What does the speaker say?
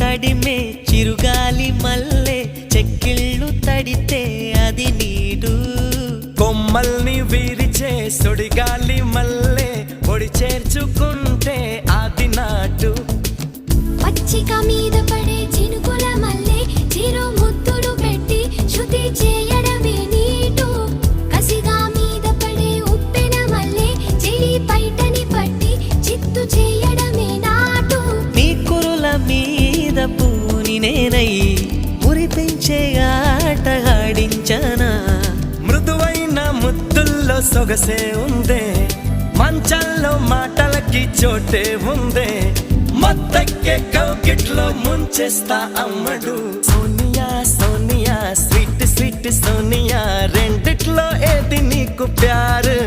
తడిమే చిరుగాలి మల్లె చెక్కిళ్ళు తడితే అది నీడు కొమ్మల్ని విరిచే సుడిగాలి మల్లె పొడి చేర్చుకుంటే అది నాటు పచ్చిక మీద పడే చినుకుల మల్లె చిరు ముద్దులు పెట్టి శృతి చేయడమే నీటు కసిగా మీద పడే ఉప్పెన మల్లె చెలి పైటని పట్టి చిత్తు చేయడమే నాటు నీ కురుల మీద పూని నేనై మురిపించే ఆట ఆడించనా మృదువైన ముద్దుల్లో సొగసే ఉందే మంచంలో మాటలకి చోటే ఉందే మత్తెక్కే కౌకిట్లో ముంచేస్తా అమ్మడు సోనియా సోనియా స్వీట్ స్వీట్ సోనియా రెండిట్లో ఏది నీకు ప్యారు